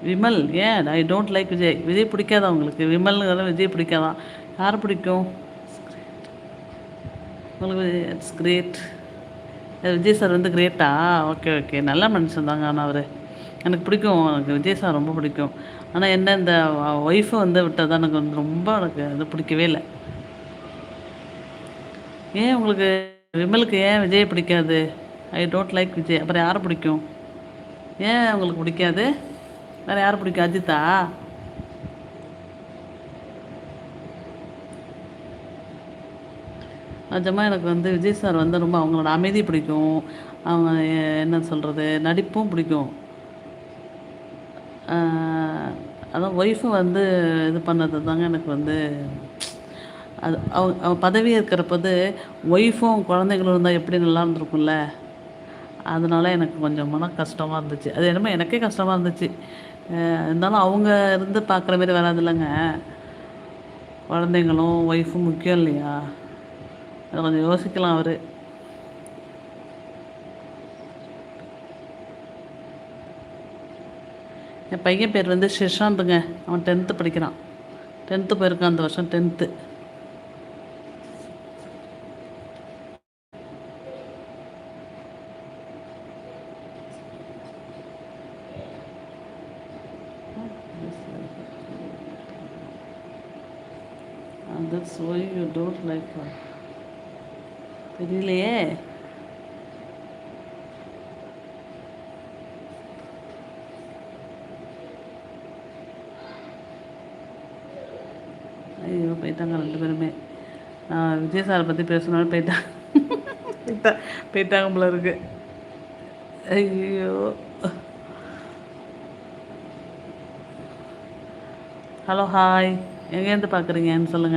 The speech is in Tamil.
விமல். ஏன் I don't like Vijay. Vijay பிடிக்காதா உங்களுக்கு? விமல்ங்கிறத விஜய் பிடிக்காதான்? யார் பிடிக்கும் உங்களுக்கு? It's great. விஜய் சார் வந்து கிரேட்டா? ஓகே ஓகே, நல்ல மனுஷன் தாங்க. ஆனால் அவர் எனக்கு பிடிக்கும். எனக்கு விஜய் சார் ரொம்ப பிடிக்கும். ஆனால் என்ன, இந்த ஒய்ஃபை வந்து விட்டது தான் எனக்கு வந்து ரொம்ப எனக்கு அது பிடிக்கவே இல்லை. ஏன் உங்களுக்கு விமலுக்கு ஏன் விஜய் பிடிக்காது? ஐ டோன்ட் லைக் விஜய். அப்புறம் யாரை பிடிக்கும்? ஏன் உங்களுக்கு பிடிக்காது? வேறு யாரை பிடிக்கும்? அஜித்தா? நிஜமா எனக்கு வந்து விஜய் சார் வந்து ரொம்ப அவங்களோட அமைதி பிடிக்கும். அவங்க என்ன சொல்கிறது, நடிப்பும் பிடிக்கும். அதான் ஒய்ஃபு வந்து இது பண்ணது தாங்க எனக்கு வந்து அது அவங்க பதவி இருக்கிறப்போது ஒய்ஃபும் குழந்தைகளும் இருந்தால் எப்படி நல்லா இருந்திருக்கும்ல. அதனால எனக்கு கொஞ்சம் மன கஷ்டமாக இருந்துச்சு. அது என்னமோ எனக்கே கஷ்டமாக இருந்துச்சு. இருந்தாலும் அவங்க இருந்து பார்க்குற மாரி வராதுல்லங்க. குழந்தைங்களும் ஒய்ஃபும் முக்கியம் இல்லையா? அதை கொஞ்சம் யோசிக்கலாம் அவர். என் பையன் பேர் வந்து ஷிஷாந்துங்க. அவன் 10th படிக்கிறான். 10th போயிருக்கான் அந்த வருஷம், 10th. That's why you don't like her. தெரியலையே. ஐயோ, போயிட்டாங்க 2 பேருமே. நான் விஜய் சாரை பற்றி பேசணும்னு போயிட்டாங்க. போயிட்டாங்க போல இருக்கு. ஐயோ. Hello, hi. எங்கேருந்து பார்க்குறீங்கன்னு சொல்லுங்கள்.